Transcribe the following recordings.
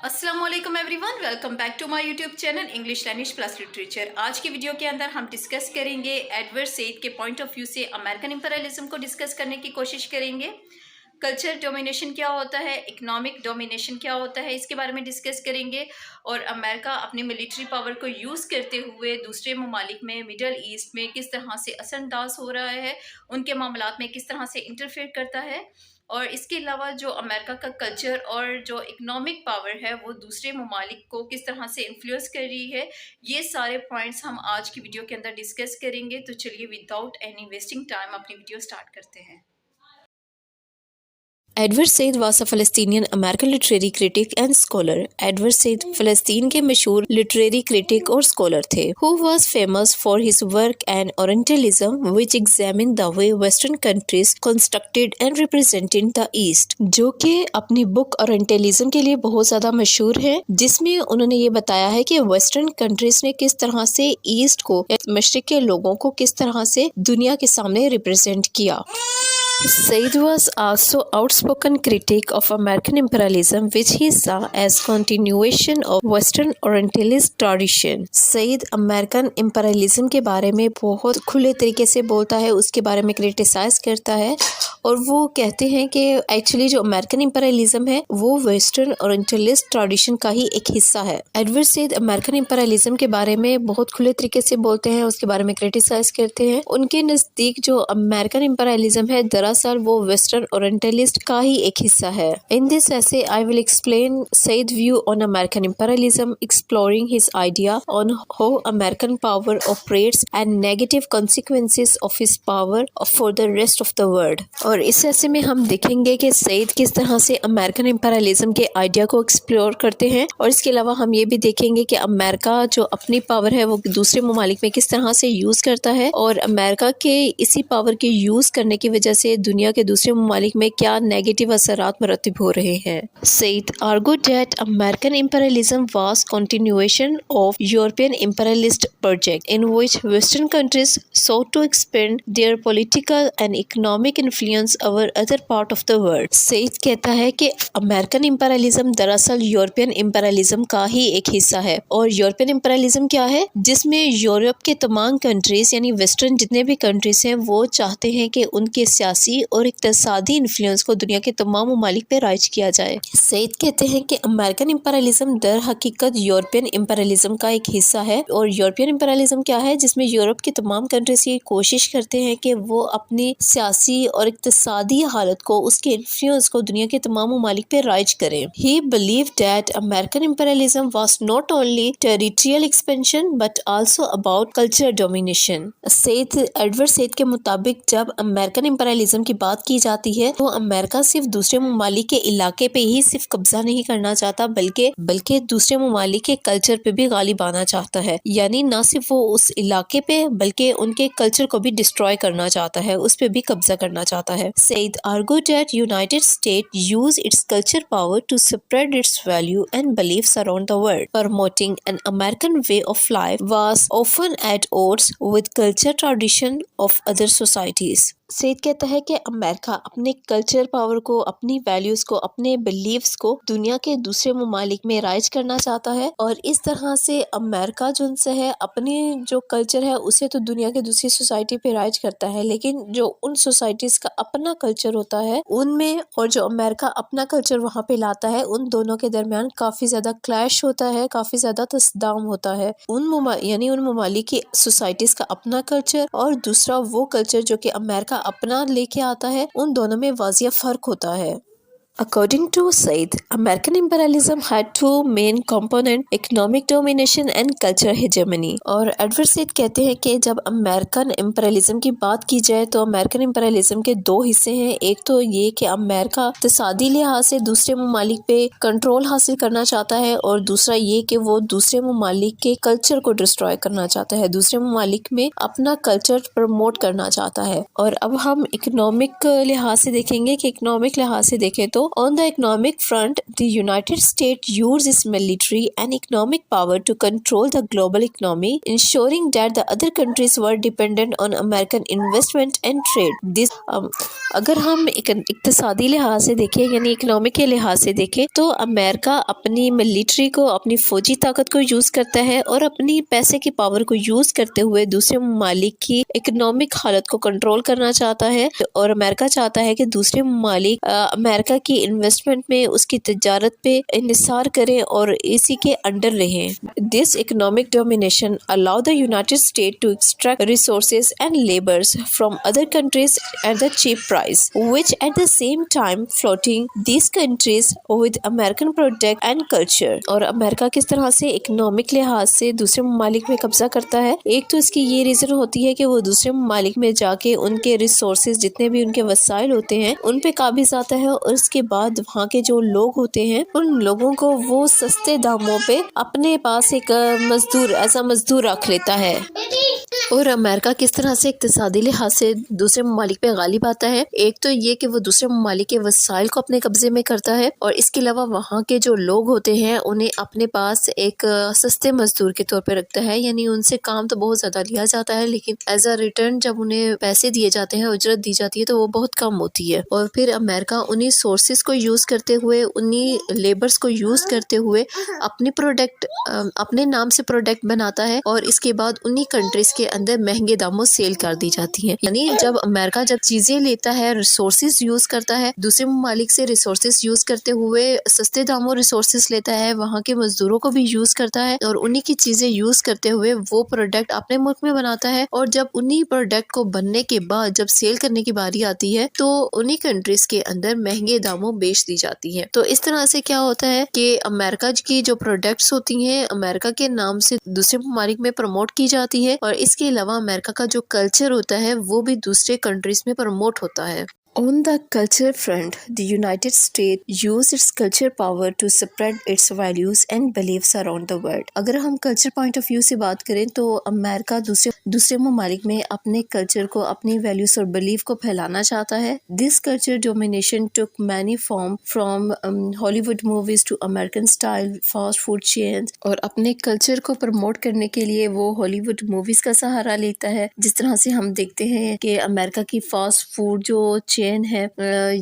अस्सलाम वालेकुम everyone, welcome back to my YouTube channel English language plus literature. आज की वीडियो के अंदर हम डिस्कस करेंगे एडवर्ड सईद के पॉइंट ऑफ व्यू से अमेरिकन इंपीरियलिज्म को डिस्कस करने की कोशिश करेंगे। कल्चर डोमिनेशन क्या होता है, इकोनॉमिक डोमिनेशन क्या होता है, इसके बारे में डिस्कस करेंगे। और अमेरिका अपनी मिलिट्री पावर को यूज़ करते हुए दूसरे ममालिक में, मिडल ईस्ट में किस तरह से असरअंदाज हो रहा है, उनके मामलात में किस तरह से इंटरफेयर करता है। और इसके अलावा जो अमेरिका का कल्चर और जो इकोनॉमिक पावर है वो दूसरे ममालिक को किस तरह से इन्फ्लुएंस कर रही है, ये सारे पॉइंट्स हम आज की वीडियो के अंदर डिस्कस करेंगे। तो चलिए विदाउट एनी वेस्टिंग टाइम अपनी वीडियो स्टार्ट करते हैं। Edward Said was a Palestinian American literary critic and scholar. Edward Said फ़लस्तीन के मशहूर लिटरेरी क्रिटिक और स्कॉलर थे who was famous for his work and Orientalism which examined the way western countries constructed and represented the east, जो कि अपनी book orientalism के लिए बहुत ज़्यादा मशहूर है, जिसमें उन्होंने ये बताया है कि वेस्टर्न कंट्रीज ने किस तरह से ईस्ट को, मशरिक के लोगों को किस तरह से दुनिया के सामने रिप्रेजेंट किया। Said was also outspoken critic of American imperialism, which he saw as continuation of Western Orientalist tradition. Said American imperialism के बारे में बहुत खुले तरीके से बोलता है, उसके बारे में क्रिटिसाइज करता है और वो कहते हैं कि एक्चुअली जो अमेरिकन imperialism है वो वेस्टर्न ओरिएंटलिस्ट ट्रेडिशन का ही एक हिस्सा है। एडवर्ड सईद अमेरिकन imperialism के बारे में बहुत खुले तरीके से बोलते हैं, उसके बारे में क्रिटिसाइज करते हैं। उनके नज़दीक जो अमेरिकन imperialism है दरअसल वो वेस्टर्न ओरिएंटलिस्ट का ही एक हिस्सा है। In this essay I will explain Said view on American imperialism, exploring his idea on how American power operates and negative consequences of his power for the rest of the world। और इस ऐसे में हम देखेंगे कि सईद किस तरह से अमेरिकन imperialism के आइडिया को एक्सप्लोर करते हैं और इसके अलावा हम ये भी देखेंगे कि अमेरिका जो अपनी पावर है वो दूसरे ममालिक में किस तरह से यूज करता है और अमेरिका के इसी पावर के यूज करने की वजह से दुनिया के दूसरे ममालिक में क्या नेगेटिव असरात मरतब हो रहे हैं। Saeed argued that American imperialism was continuation of European imperialist project in which Western countries sought to expand their political and economic influence over other part of the world। Saeed कहता है कि अमेरिकन imperialism दरअसल European imperialism का ही एक हिस्सा है और European imperialism क्या है, जिसमें यूरोप के तमाम कंट्रीज यानी वेस्टर्न जितने भी कंट्रीज हैं वो चाहते हैं कि उनके सियासी और इक़्तिसादी इन्फ्लुएंस को दुनिया के तमाम ममालिक पे राइज किया जाए। सईद कहते हैं कि अमेरिकन imperialism दर हकीकत यूरोपियन imperialism का एक हिस्सा है और यूरोपियन imperialism क्या है, जिसमें यूरोप की तमाम कंट्रीज ये कोशिश करते हैं कि वो अपनी सियासी और इक़्तिसादी हालत को, उसके इन्फ्लुएंस को दुनिया के तमाम ममालिक पे राइज करें। He believed that American imperialism was not only territorial expansion but also about cultural domination। Said Edward Said के मुताबिक जब अमेरिकन imperialism की बात की जाती है तो अमेरिका सिर्फ दूसरे ममालिक के इलाके पे ही सिर्फ कब्जा नहीं करना चाहता बल्कि दूसरे ममालिक के कल्चर पे भी गालिब आना चाहता है, यानी ना सिर्फ वो उस इलाके पे बल्कि उनके कल्चर को भी डिस्ट्रॉय करना चाहता है, उस पे भी कब्जा करना चाहता है। Saeed argued that United States use its culture power to spread its value and beliefs around the world। Promoting an American way of life was often at odds with culture tradition of other societies। Saeed कहता है कि America अपने culture power को, अपनी values को, अपने beliefs को दुनिया के दूसरे ममालिक में राइज करना चाहता है और इस तरह से अमेरिका जो उनसे है अपनी जो कल्चर है उसे तो दुनिया के दूसरी सोसाइटी पे राइज करता है, लेकिन जो उन सोसाइटीज़ का अपना कल्चर होता है उनमें और जो अमेरिका अपना कल्चर वहाँ पे लाता है उन दोनों के दरमियान काफ़ी ज़्यादा क्लैश होता है, काफ़ी ज़्यादा तस्दाम होता है। उन ममालिक की सोसाइटीज़ का अपना कल्चर और दूसरा वो कल्चर जो कि अमेरिका अपना लेके आता है, उन दोनों में वाजिया फर्क होता है। According to Said, American imperialism had two main components, economic domination and cultural hegemony। और एडवर्ड सईद कहते हैं कि जब अमेरिकन imperialism की बात की जाए तो अमेरिकन imperialism के दो हिस्से हैं। एक तो ये कि अमेरिका इक़्तिसादी लिहाज से दूसरे ममालिक पे कंट्रोल हासिल करना चाहता है और दूसरा ये कि वो दूसरे ममालिक के कल्चर को डिस्ट्रॉय करना चाहता है, दूसरे ममालिक में अपना कल्चर प्रमोट करना चाहता है। और अब हम इकोनॉमिक लिहाज से देखेंगे कि इकोनॉमिक लिहाज से देखें तो On the economic front, the United States used its military and economic power to control the global economy, ensuring that the other countries were dependent on American investment and trade. This अगर हम इक्तिसादी लिहाज से देखें यानी economic के लिहाज से देखें तो अमेरिका अपनी मिलिट्री को, अपनी फौजी ताकत को यूज़ करता है और अपनी पैसे की पावर को यूज़ करते हुए दूसरे ममालिक की इकोनॉमिक हालत को कंट्रोल करना चाहता है और अमेरिका चाहता है कि दूसरे ममालिक अमेरिका की इन्वेस्टमेंट में, उसकी तजारत पे इन्हिसार करें और इसी के अंडर रहें. This economic domination allow the United State to extract resources and labours from other countries at the cheap price, which at the same time floating these countries with American product and culture. और America किस तरह से economic लिहाज से दूसरे ममालिक में कब्जा करता है. एक तो इसकी ये रीज़न होती है कि वो दूसरे ममालिक में जाके उनके रिसोर्सेज, जितने भी उनके वसाइल होते हैं, उन पे काबिज आता है और उसके बाद वहाँ के जो लोग होते हैं उन लोगों को वो सस्ते दामों पे अपने पास एक मजदूर, ऐसा मजदूर रख लेता है. और अमेरिका किस तरह से इक्तिसादी लिहाज से दूसरे ममालिक पे गालिब आता है. एक तो ये कि वो दूसरे ममालिक के वसाइल को अपने कब्जे में करता है और इसके अलावा वहाँ के जो लोग होते हैं उन्हें अपने पास एक सस्ते मजदूर के तौर पे रखता है. यानी उनसे काम तो बहुत ज़्यादा लिया जाता है लेकिन एज अ रिटर्न जब उन्हें पैसे दिए जाते हैं, उजरत दी जाती है, तो वो बहुत कम होती है. और फिर अमेरिका उन्हीं सोर्सेज को यूज़ करते हुए, उन्हीं लेबर्स को यूज़ करते हुए अपनी प्रोडक्ट, अपने नाम से प्रोडक्ट बनाता है और इसके बाद उन्हीं कंट्रीज़ के अंदर महंगे दामों सेल कर दी जाती हैं. यानी जब अमेरिका जब चीज़ें लेता है, रिसोर्सेज यूज़ करता है, दूसरे ममालिक से रिसोर्सेज यूज़ करते हुए सस्ते दामों रिसोर्सेज लेता है, वहाँ के मजदूरों को भी यूज़ करता है और उन्हीं की चीज़ें यूज़ करते हुए वो प्रोडक्ट अपने मुल्क में बनाता है. और जब उन्हीं प्रोडक्ट को बनने के बाद जब सेल करने की बारी आती है तो उन्हीं कंट्रीज के अंदर महंगे दामों बेच दी जाती है. तो इस तरह से क्या होता है कि अमेरिका की जो प्रोडक्ट्स होती हैं अमेरिका के नाम से दूसरे ममालिक में प्रमोट की जाती है और इसके अलावा अमेरिका का जो कल्चर होता है वो भी दूसरे कंट्रीज में प्रमोट होता है. On the culture front, the United States used its culture power to spread its values and beliefs around the world. अगर हम कल्चर पॉइंट ऑफ व्यू से बात करें तो अमेरिका दूसरे ममालिक में अपने कल्चर को, अपनी वैल्यूज और बिलीफ को फैलाना चाहता है. This culture domination took many form from Hollywood movies to American style fast food chains. और अपने कल्चर को प्रमोट करने के लिए वो हॉलीवुड मूवीज का सहारा लेता है. जिस तरह से हम देखते हैं कि अमेरिका की फास्ट फूड जो चेन है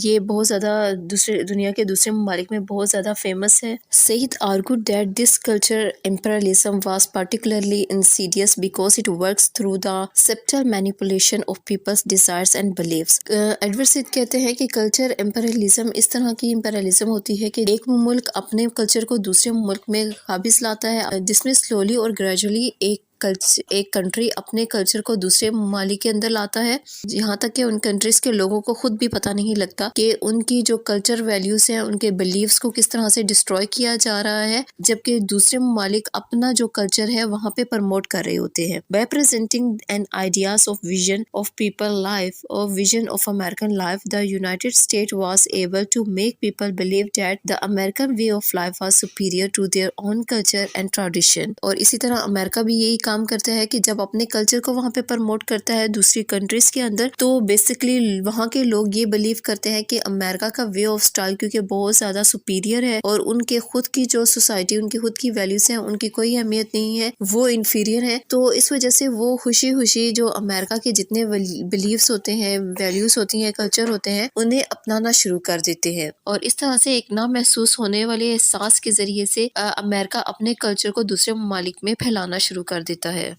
ये बहुत ज़्यादा दुनिया के दूसरे ममालिक में बहुत ज़्यादा फेमस है. Said argued that this culture imperialism was particularly insidious because it works through the subtle manipulation of people's desires and beliefs. Edward Said कहते हैं कि कल्चर imperialism इस तरह की imperialism होती है कि एक मुल्क अपने कल्चर को दूसरे मुल्क में काबिज लाता है, जिसमें स्लोली और ग्रेजुअली एक कंट्री अपने कल्चर को दूसरे ममालिक के अंदर लाता है, यहाँ तक कि उन कंट्रीज के लोगों को खुद भी पता नहीं लगता कि उनकी जो कल्चर वैल्यूज हैं, उनके बिलीव्स को किस तरह से डिस्ट्रॉय किया जा रहा है, जबकि दूसरे ममालिक अपना जो कल्चर है वहाँ पे प्रमोट कर रहे होते हैं. By presenting an ideas of vision of people life और vision of American life, the United State was able to make people believe that the American way of life was superior to their own culture and tradition. और इसी तरह America भी यही काम करता है कि जब अपने कल्चर को वहाँ पे प्रमोट करता है दूसरी कंट्रीज के अंदर, तो बेसिकली वहाँ के लोग ये बिलीव करते हैं कि अमेरिका का वे ऑफ स्टाइल क्योंकि बहुत ज़्यादा सुपीरियर है और उनके खुद की जो सोसाइटी, उनकी खुद की वैल्यूज हैं, उनकी कोई अहमियत नहीं है, वो इन्फीरियर है. तो इस वजह से वो खुशी खुशी जो अमेरिका के जितने बिलीव्स होते हैं, वैल्यूज होती हैं, कल्चर होते हैं, उन्हें अपनाना शुरू कर देते हैं. और इस तरह से एक ना महसूस होने वाले एहसास के जरिए से अमेरिका अपने कल्चर को दूसरे ममालिक में फैलाना शुरू कर देता है.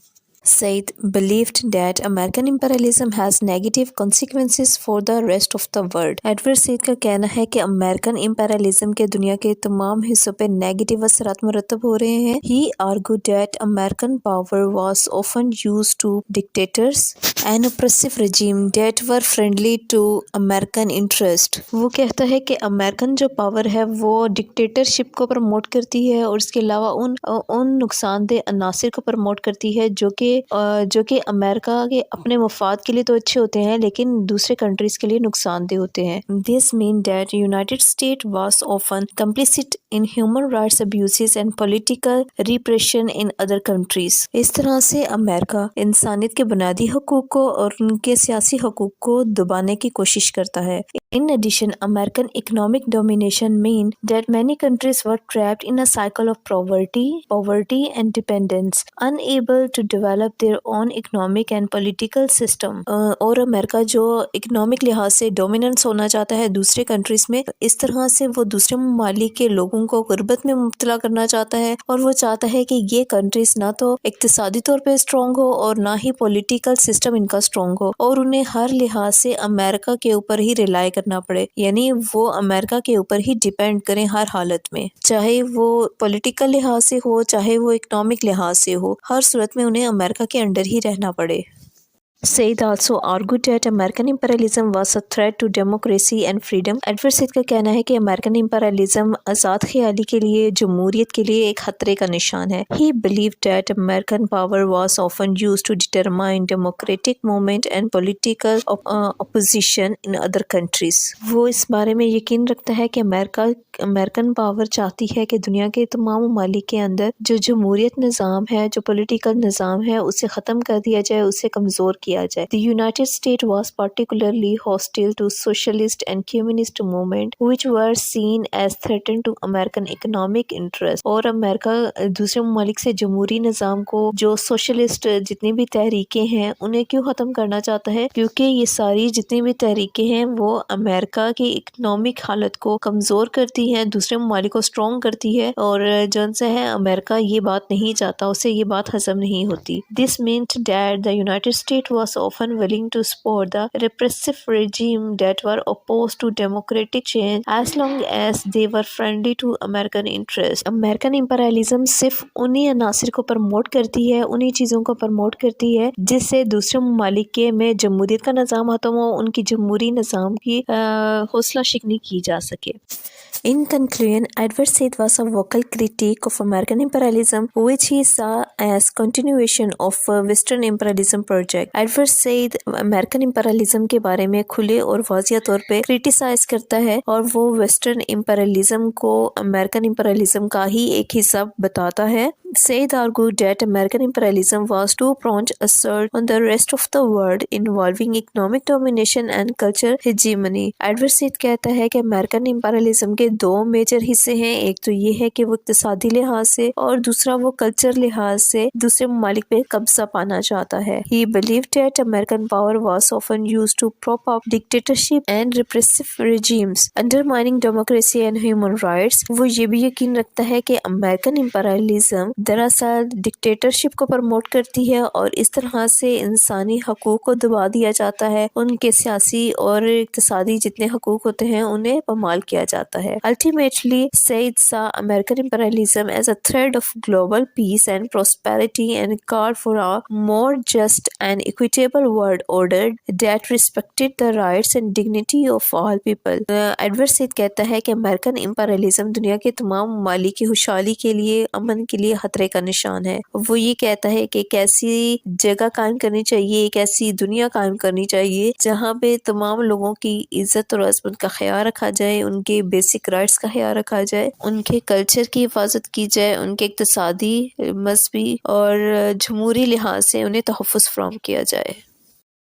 Said believed that American imperialism has negative consequences for the rest of the world. Edward Said का कहना है कि अमेरिकन imperialism के दुनिया के तमाम हिस्सों पे नेगेटिव असरात मुरतब हो रहे हैं. He argued that American power was often used to dictators and oppressive regime that were friendly to American interest. वो कहता है कि अमेरिकन जो पावर है वो डिक्टेटरशिप को प्रमोट करती है और इसके अलावा उन नुकसानदेह अनासिर को प्रमोट करती है जो कि جو کہ امریکہ کے اپنے مفاد کے لیے تو اچھے ہوتے ہیں لیکن دوسرے کنٹریز کے لیے نقصان دہ ہوتے ہیں. This means that United States was often complicit in human rights abuses and political repression in other countries. اس طرح سے امریکہ انسانیت کے بنیادی حقوق کو اور ان کے سیاسی حقوق کو دبانے کی کوشش کرتا ہے. In addition, American economic domination meant that many countries were trapped in a cycle of poverty and dependence, unable to develop their own economic and political system. اور امریکہ جو اکنامک لحاظ سے ڈومیننس ہونا چاہتا ہے دوسرے کنٹریز میں، اس طرح سے وہ دوسرے ممالک کے لوگوں کو غربت میں مبتلا کرنا چاہتا ہے، اور وہ چاہتا ہے کہ یہ کنٹریز نہ تو اقتصادی طور پہ اسٹرانگ ہو اور نہ ہی پولیٹیکل سسٹم ان کا اسٹرانگ ہو، اور انہیں ہر لحاظ سے امریکہ کے اوپر ہی ریلائی کرنا پڑے، یعنی وہ امریکہ کے اوپر ہی ڈیپینڈ کریں ہر حالت میں، چاہے وہ پولیٹیکل لحاظ سے ہو چاہے وہ اکنامک لحاظ سے ہو، ہر صورت میں انہیں امریکہ کے انڈر ہی رہنا پڑے. Said also argued that American imperialism was a threat to democracy and freedom. Edward Said کا کہنا ہے کہ امریکن امپیریلزم آزاد خیالی کے لیے، جمہوریت کے لیے ایک خطرے کا نشان ہے. He believed that American power was often used to determine democratic movement and political opposition in other countries. وہ اس بارے میں یقین رکھتا ہے کہ امریکن پاور چاہتی ہے کہ دنیا کے تمام ممالک کے اندر جو جمہوریت نظام ہے، جو پولیٹیکل نظام ہے، اسے ختم کر دیا جائے، اسے کمزور کیا جائے. The United States was particularly hostile to socialist and communist movement which were seen as threatened to American economic interests. اور امریکہ دوسرے ممالک سے جمہوری نظام کو، جو سوشلسٹ جتنی بھی تحریکیں ہیں، انہیں کیوں ختم کرنا چاہتا ہے؟ کیونکہ یہ ساری جتنی بھی تحریکیں ہیں وہ امریکہ کی اکنامک حالت کو کمزور کرتی ہیں، دوسرے ممالک کو اسٹرانگ کرتی ہے، اور جن سے ہے امریکہ یہ بات نہیں چاہتا، اسے یہ بات ہضم نہیں ہوتی. This meant that the United States was often willing to support the repressive regime that were opposed to democratic change as long as they were friendly to American interests. American imperialism صرف انہی عناصر کو promote کرتی ہے، انہی چیزوں کو promote کرتی ہے جس سے دوسرے ممالک کے میں جمہوریت کا نظام ختم ہو، ان کی جمہوری نظام کی حوصلہ شکنی کی جا سکے. In conclusion, Edward Said was a vocal critic of American imperialism, which he saw as continuation of Western imperialism project. Edward Said American imperialism کے بارے میں کھلے اور واضح طور پہ کرٹیسائز کرتا ہے، اور وہ ویسٹرن امپیریلزم کو امریکن امپیریلزم کا ہی ایک حصہ بتاتا ہے. Said argued that American imperialism was two-pronged assault on the rest of the world involving economic domination and cultural hegemony. Edward Said کہتا ہے کہ امریکن امپیریلزم کے دو میجر حصے ہیں، ایک تو یہ ہے کہ وہ اقتصادی لحاظ سے، اور دوسرا وہ کلچر لحاظ سے دوسرے ممالک پہ قبضہ پانا چاہتا ہے. He believed that American power was often used to prop up dictatorship and repressive regimes, undermining democracy and human rights. وہ یہ بھی یقین رکھتا ہے کہ امریکن امپیریلزم دراصل ڈکٹیٹرشپ کو پروموٹ کرتی ہے، اور اس طرح سے انسانی حقوق کو دبا دیا جاتا ہے، ان کے سیاسی اور اقتصادی جتنے حقوق ہوتے ہیں انہیں پامال کیا جاتا ہے. Ultimately, Said saw American imperialism as a threat of global peace and prosperity and called for a more just and equitable world order that respected the rights and dignity of all people. Edward Said کہتا ہے کہ American imperialism دنیا کے تمام ممالک کی خوشحالی کے لیے، امن کے لیے خطرے کا نشان ہے. وہ یہ کہتا ہے کہ ایک ایسی جگہ قائم کرنی چاہیے، ایک ایسی دنیا قائم کرنی چاہیے جہاں پہ تمام لوگوں کی عزت اور عظمت کا خیال رکھا جائے، ان کے بیسک رائٹس کا خیال رکھا جائے، ان کے کلچر کی حفاظت کی جائے، ان کے اقتصادی، مذہبی اور جمہوری لحاظ سے انہیں تحفظ فراہم کیا جائے.